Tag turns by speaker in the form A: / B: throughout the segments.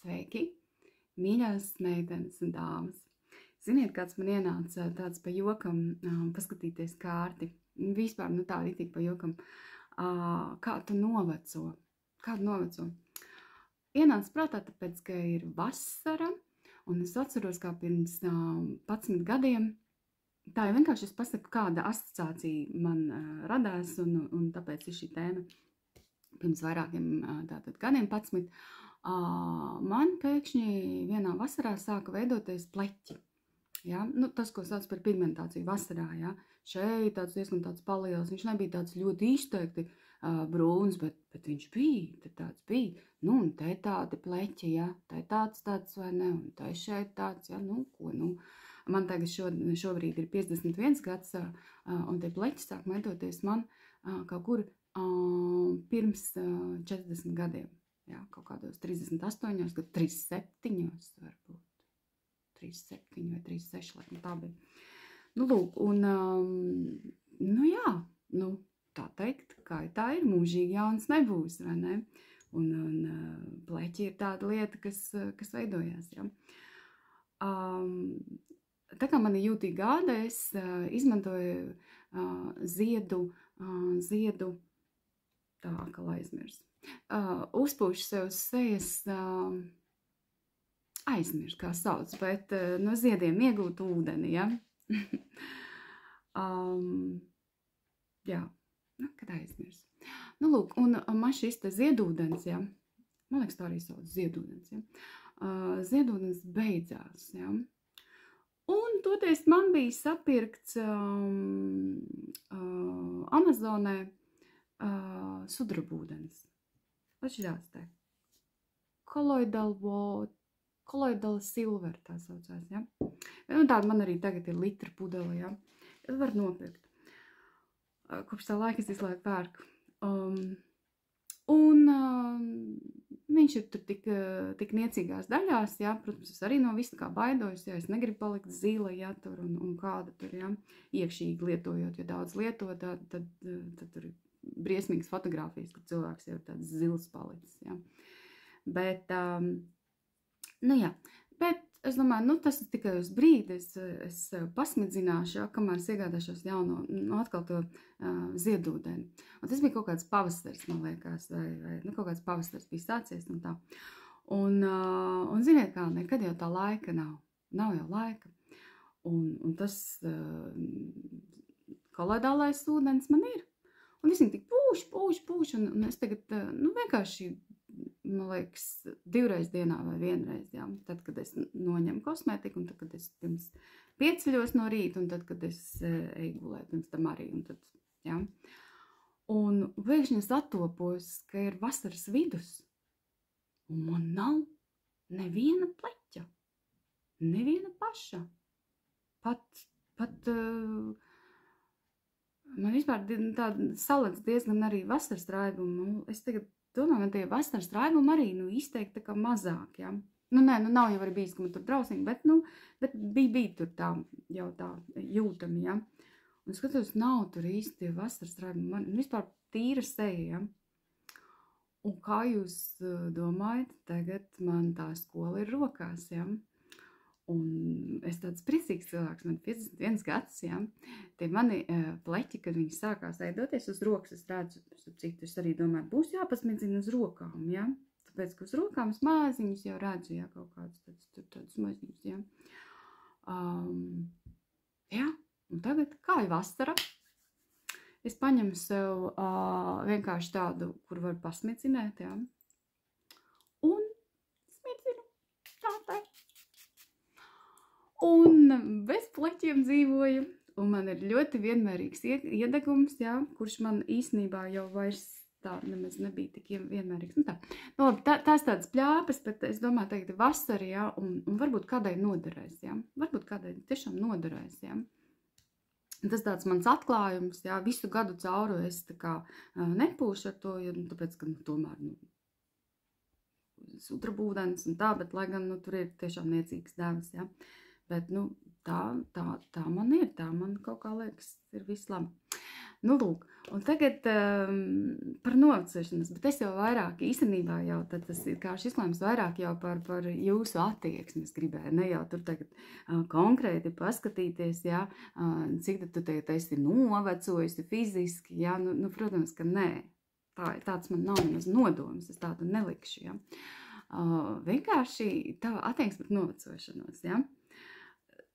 A: Sveiki, mīļās meitenes un dāmas! Ziniet, kāds man ienāca tāds pa jokam paskatīties kārti. Vispār, tā ritīgi pa jokam. Kā tu noveco? Kādu noveco? Ienāca prātā, tāpēc, ka ir vasara, un es atceros, kā pirms 11 gadiem. Tā jau vienkārši es pasaku, kāda asociācija man radās, un tāpēc ir šī tēma. Pirms vairākiem gadiem 11. Man pēkšņi vienā vasarā sāka veidoties pleķi. Ja? Tas, ko sauc par pigmentāciju vasarā. Ja? Šeit tāds diezgan tāds paliels. Viņš nebija tāds ļoti izteikti brūns, bet viņš bija. Tāds bija. Un te tādi pleķi, ja? Te tāds vai ne? Un te šeit tāds, ja? Man tagad šobrīd ir 51 gads, un tie pleķi sāk veidoties man kaut kur pirms 40 gadiem. Jā, kaut kādos 38, kad 37 varbūt. 37 vai 36, laikam tā bija. Lūk, un, jā, tā teikt, kā tā ir, mūžīgi jauns nebūs, vai ne? Un pleķi ir tāda lieta, kas veidojās, jā. Tā kā man ir jūtīga āda, es izmantoju ziedu, tā, ka aizmirst. Uzpūšu sev sejas, aizmirst, kā sauc, bet no ziediem iegūt ūdeni, ja? Jā, kad aizmirst. Lūk, un man šis te ziedūdens, ja? Man liekas, tā arī sauc ziedūdens, ja? Ziedūdens beidzās, ja? Un toties man bija sapirkts Amazonē sudrabūdens. Atšķirās te. Colloidal silver tā saucās, ja? Tāda man arī tagad ir litra pudele, ja? Var nopirkt. Kopš tā laika es visu laiku pērku. Viņš ir tur tik niecīgās daļās, ja? Protams, es arī no visu kā baidojos, ja? Es negribu palikt zila, ja? Tur un kāda tur, ja? Iekšīgi lietojot, ja daudz lieto, tad tur ir briesmīgas fotogrāfijas, kad cilvēks jau ir tāds zils palicis, ja. Bet, jā, bet es domāju, tas ir tikai uz brīdi, es pasmidzināšu, ja, kamēr es iegādāšos jauno, atkal to ziedūdeni. Un tas bija kaut kāds pavasars, man liekas, vai kaut kāds pavasars bija sācies un tā. Un ziniet kā, nekad jau tā laika nav jau laika. Un tas kolodālais ūdens man ir. Un es viņu tik pūšu, un es tagad, vienkārši, man liekas, 2 reizes dienā vai 1 reizi, jā. Tad, kad es noņemu kosmētiku, un tad, kad es pirms pieceļos no rīta, un tad, kad es eju gulēt, pirms tam arī, un tad, jā. Un pēkšņi es attopos, ka ir vasaras vidus, un man nav neviena pleķa, neviena paša. Pat man vispār tāda salats diezgan arī vasaras raibumu. Es tagad domāju, man tie vasaras raibumi arī izteikti tā kā mazāk, ja. Nav jau arī bijis, ka man tur drausmīgi, bet bija tur tā, jau tā jūtami, ja. Un skatos, nav tur īsti tie vasaras raibumi. Man vispār tīra seja, ja. Un kā jūs domājat, tagad man tā skola ir rokās, ja. Un es tāds priecīgs cilvēks, man 51 gads, ja. Tie mani pleķi, kad viņi sākās veidoties uz rokas, es redzu, cik es arī domāju, būs jāpasmidzina uz rokām, ja. Tāpēc, ka uz rokām es maziņus jau redzu, ja, kaut kādus tādus maziņus, ja. Jā, un tagad, kā ir vasara, es paņemu sev vienkārši tādu, kur var pasmidzināt, ja. Un smidzinu tā. Un bez pleķiem dzīvoju, un man ir ļoti vienmērīgs iedegums, ja, kurš man īstenībā jau vairs tā nemaz nebija tik vienmērīgs. Tās tādas pļāpes, bet es domāju, tagad ir vasara, ja, un varbūt kādai noderēs, ja. Varbūt kādai tiešām noderēs, ja. Tas tāds mans atklājums, ja, visu gadu cauru es tā kā nepūšu ar to, ja, tāpēc, ka tomēr, sudrabūdens un tā, bet lai gan, tur ir tiešām niecīgs devas, ja. Bet, tā man ir, tā man kaut kā liekas ir viss labi. Nu, lūk, un tagad par novecošanos, bet es jau vairāk īstenībā jau tas ir kā šis lēmums vairāk jau par jūsu attieksmi es gribēju, ne jau tur tagad konkrēti paskatīties, jā, cik tu tagad esi novecojusi fiziski, jā, nu, protams, ka nē, tāds man nav nemaz nodoms, es tādu nelikšu, jā. Vienkārši tava attieksme par novecošanos, jā.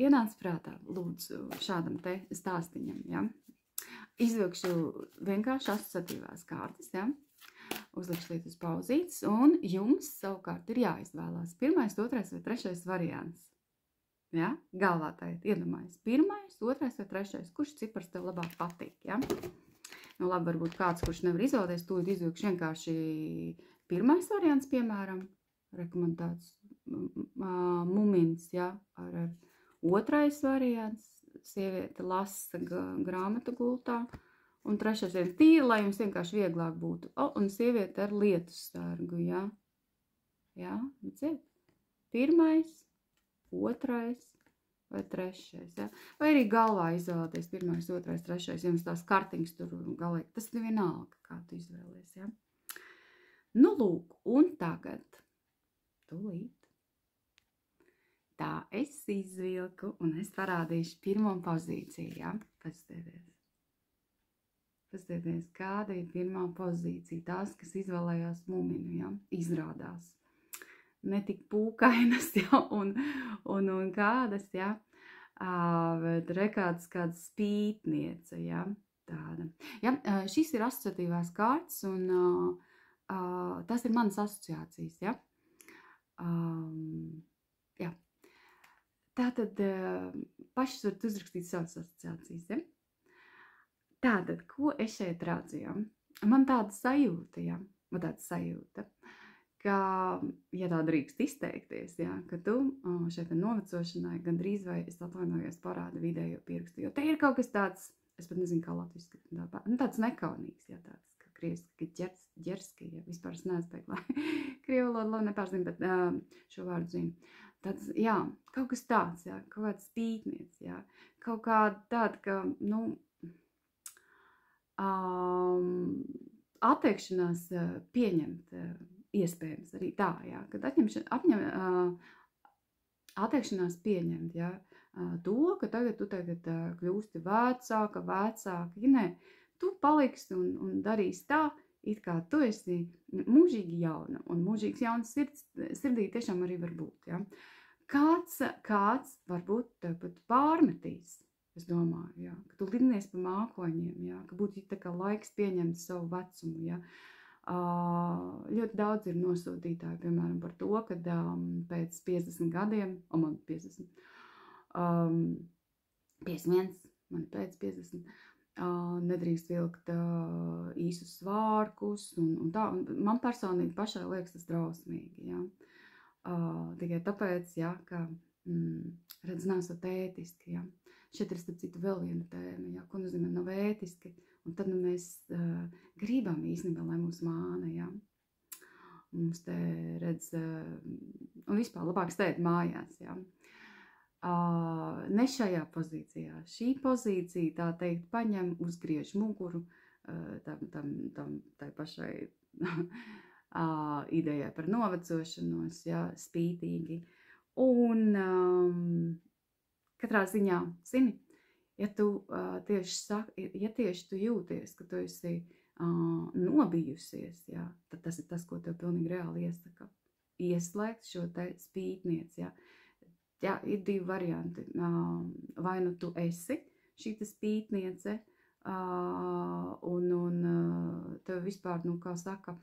A: Ienāc prātā, lūdzu, šādam te stāstiņam, jā. Izvilkšu vienkārši asociatīvās kārtas, ja? Uzlikšu lietas pauzītes, un jums savukārt ir jāizvēlās 1., 2. vai 3. variants. Ja? Galvā tagad iedomājas 1., 2. vai 3. Kurš cipars tev labāk patīk? Ja? Nu, labi, varbūt kāds, kurš nevar izvēlēties, tūlīt izvilkšu vienkārši 1. variants, piemēram, rekomendēts mumins, ja? Ar 2. variants. Sieviete lasa grāmatu gultā, un 3. ir tīri, lai jums vienkārši vieglāk būtu. Un sieviete ar lietu sargu, jā? Jā, redziet? 1., 2. vai 3. Ja? Vai arī galvā izvēlēties 1., 2., 3. Jums tās kartiņas tur galīgi. Tas ir vienalga, kā tu izvēlies, ja? Nu, lūk, un tagad tūlīt. Tā es izvilku, un es parādīšu 1. pozīciju, ja? Paskatieties, kāda ir 1. pozīcija, tās, kas izvēlējās muminu, ja? Izrādās. Ne tik pūkainas, ja? un kādas, ja? Bet rekāds kāds spītniece, ja? Tāda. Ja? Šis ir asociatīvās kārtas, un tas ir manas asociācijas, ja? Jā. Tātad pašas varat uzrakstīt savas asociācijas, ja? Tātad, ko es šeit redzu, ja? Man tāda sajūta, ja? Man tāda sajūta, ka, ja tā drīkst izteikties, ja? Ka tu šeit novecošanai gandrīz vai es atvainojos parāda vidējo pierakstu, jo te ir kaut kas tāds, es pat nezinu, kā latviski, tāds nekaunīgs, ja? Tāds, ka krieviski, ka ģerski, ja? Vispār es neaizspēju, lai krievu valodu labi nepārzinu, bet šo vārdu zinu. Tāds, jā, kaut kas tāds, jā, kaut kāds spītniec, jā, kaut kāda tāda, ka, nu, attiekšanās pieņemt iespējams arī tā, jā, kad attiekšanās pieņemt, jā, to, ka tagad tu kļūsti vecāka, ja nē, tu paliksi un darīsi tā, it kā tu esi mūžīgi jauna, un mūžīgs jauns sirdī tiešām arī var būt, ja? Kāds varbūt tev pat pārmetīs, es domāju, ja? Ka tu lidinies pa mākoņiem, ja? Ka būtu tā kā laiks pieņemt savu vecumu, ja? Ļoti daudz ir nosūtītāji, piemēram, par to, kad pēc 50 gadiem, man 50, 51, man pēc 50, nedrīkst vilkt īsus svārkus, un tā, un man personīgi pašai liekas tas drausmīgi, ja? Tikai tāpēc, ja, ka, redz, nesot ētiski, ja? Šeit ir, starp citu, vēl viena tēma, ja? Ko nozīmē nav ētiski, un tad mēs gribam īstenībā, lai mūs māna, ja? Mums te, redz, un vispār labāk stāvēt mājās, ja? Ne šajā pozīcijā. Šī pozīcija, tā teikt, paņem, uzgriež muguru tai pašai idejai par novecošanos, ja, spītīgi. Un katrā ziņā, zini, ja tieši tu jūties, ka tu esi nobijusies, ja, tad tas ir tas, ko tev pilnīgi reāli iesaka. Ieslēgt šo te spītnieci, ja. Jā, ir 2 varianti. Vai nu tu esi šīta spītniece, un tev vispār, nu, kā saka,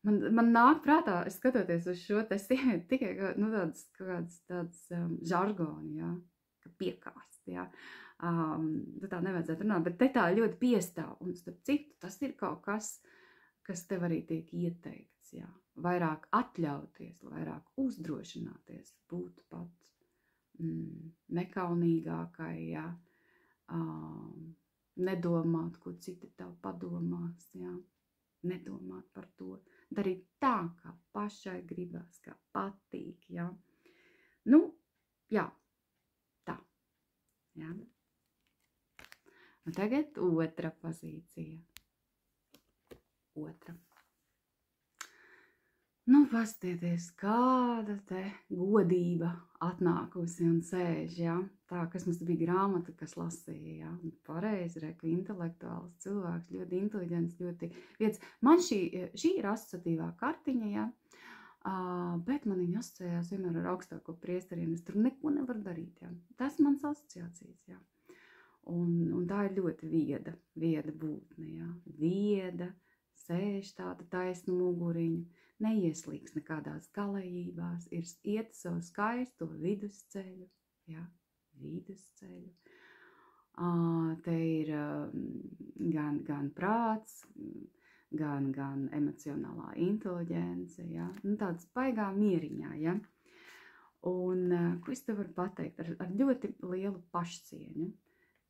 A: man nāk prātā, es skatoties uz šo te sievieti, tikai, nu, tāds žargoni, jā, ka piekāst, jā. Tā nevajadzētu runāt, bet te tā ļoti piestāv, un starp citu, tas ir kaut kas, kas tev arī tiek ieteikts, jā. Vairāk atļauties, vairāk uzdrošināties, būt pat nekaunīgākai, ja, nedomāt, ko citi tev padomās, ja, nedomāt par to, darīt tā, kā pašai gribās, kā patīk, ja. Nu, jā, tā, ja. Un tagad otra pozīcija. Otra. Nu, pastieties, kāda te godība atnākusi un sēž, ja? Tā, kas mums bija grāmata, kas lasīja, ja? Pareizi, reka, intelektuāls cilvēks, ļoti inteliģents, ļoti vietas. Man šī ir asociatīvā kartiņa, ja? Bet man viņa asociējās vienmēr ar augstāko priesteri, es tur neko nevaru darīt, ja? Tas mans asociācijas, ja? Un tā ir ļoti vieda būtne, ja? Vieda, sēž tāda taisnu muguriņu, neieslīgs nekādās galējībās, iet savu skaisto vidusceļu, ja, vidusceļu. Te ir gan prāts, gan emocionālā inteliģence, ja, nu tāds baigā mieriņā, ja. Un, ko es te varu pateikt, ar ļoti lielu pašcieņu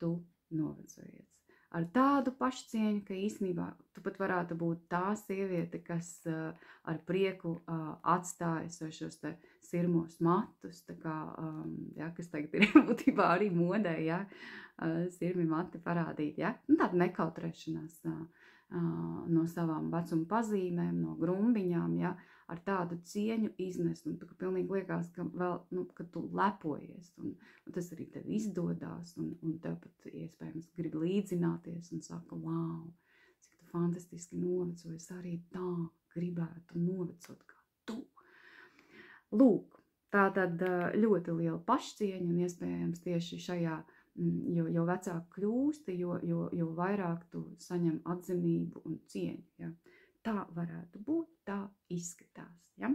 A: tu novecojies. Ar tādu pašcieņu, ka īstenībā tu pat varētu būt tā sieviete, kas ar prieku atstājas šos te sirmos matus, tā kā, ja, kas tagad ir būtībā arī modē, ja, sirmi mati parādīt, ja, nu tāda nekautrēšanās no savām vecuma pazīmēm, no grumbiņām, ja, ar tādu cieņu iznes, un tu pilnīgi liekas, ka vēl, nu, ka tu lepojies, un tas arī tev izdodās, un tev pat iespējams grib līdzināties, un saka, wow, cik tu fantastiski novecojies, arī tā gribētu novecot kā tu. Lūk, tā tad ļoti liela pašcieņa, un iespējams tieši šajā, jo vecāk kļūsti, jo vairāk tu saņem atzinību un cieņu, ja. Tā varētu būt, tā izskatās, ja?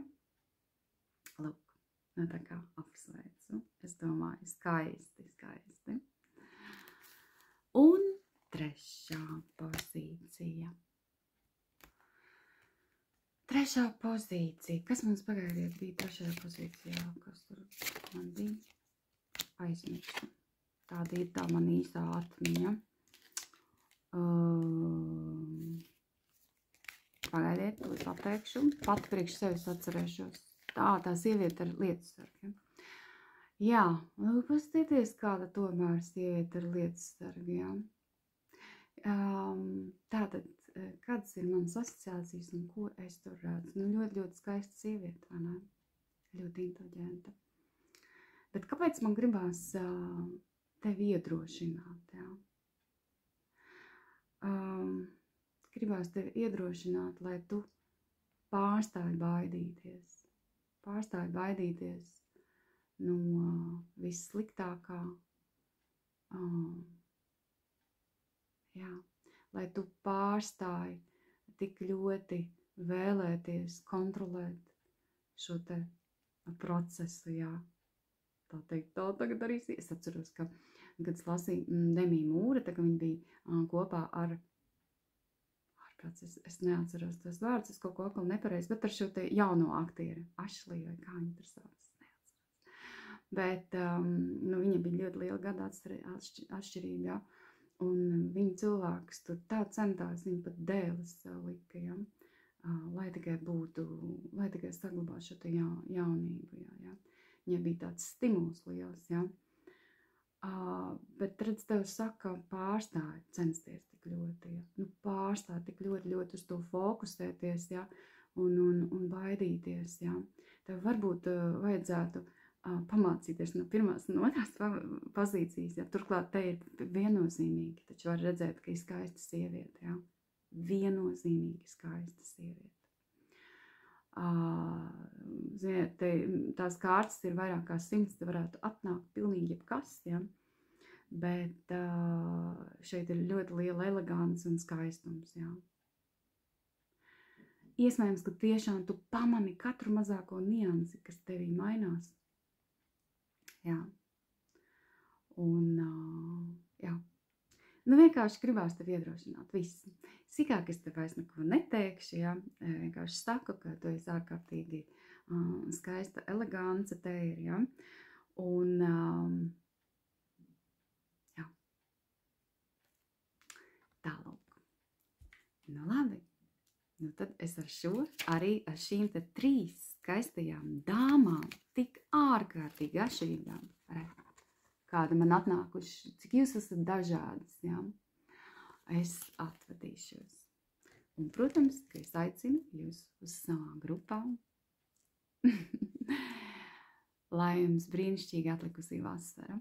A: Lūk, nu tā kā apsveicu, es domāju, skaisti. Un trešā pozīcija. Trešā pozīcija, kas mums pagaidiet bija trešajā pozīcijā, kas tur man bija aizmirsu. Tāda ir tā man īsā atmiņa. Pagaidiet, to pateikšu, pat priekš sevis atcerēšos. Tā sieviete ar lietussargu. Jā, pastieties, kāda tomēr sieviete ar lietussargu, jā. Tātad, kādas ir manas asociācijas un ko es tur redzu? Nu, ļoti skaista sieviete, vai ne? Ļoti inteliģenta. Bet kāpēc man gribās tevi iedrošināt, jā? Gribās tevi iedrošināt, lai tu pārstāji baidīties. Pārstāji baidīties no vissliktākā. Jā, lai tu pārstāji tik ļoti vēlēties kontrolēt šo te procesu, jā. Tā teikt, tā tagad arī es atceros, ka, kad es lasīju Demi Mūra, tā ka viņa bija kopā ar es neatceros tos vārdus, es kaut ko atkal nepareizi, bet ar šo te jauno aktieri, Ashley, vai kā viņa tur sauc, es neatceros. Bet nu, viņa bija ļoti liela gada atšķirība, ja? Un viņa cilvēks tur tā centās, viņa pat dēles lika, ja? Lai tikai saglabā šo te jaunību, ja? Viņai bija tāds stimuls liels, ja? Bet redz, tev saka, pārstāj censties tik ļoti, ja? Nu, pārstāj tik ļoti uz to fokusēties, ja? Un baidīties, ja? Tev varbūt vajadzētu pamācīties no pirmās un otrās pozīcijas, ja? Turklāt te ir viennozīmīgi, taču var redzēt, ka ir skaista sieviete, ja? Viennozīmīgi skaista sieviete. Ziniet, tās kārtas ir vairāk kā 100, te varētu atnākt pilnīgi jebkas, ja? Bet šeit ir ļoti liela elegants un skaistums, ja? Iespējams, ka tiešām tu pamani katru mazāko niansi, kas tevī mainās. Jā. Un, jā. Nu, vienkārši gribās tevi iedrošināt, viss. Sīkāk es tev vairs neko neteikšu, ja? Vienkārši saku, ka tu esi ārkārtīgi skaista elegance te ir, ja? Un, jā. Tālūk. Nu, labi. Nu, tad es ar šīm te 3 skaistajām dāmām tik ārkārtīgi atšķirīgām, kāda man atnākuši, cik jūs esat dažādas, ja? es atvadīšos. Un, protams, ka es aicinu jūs uz savām grupām. Lai jums brīnišķīgi atlikusī vasara.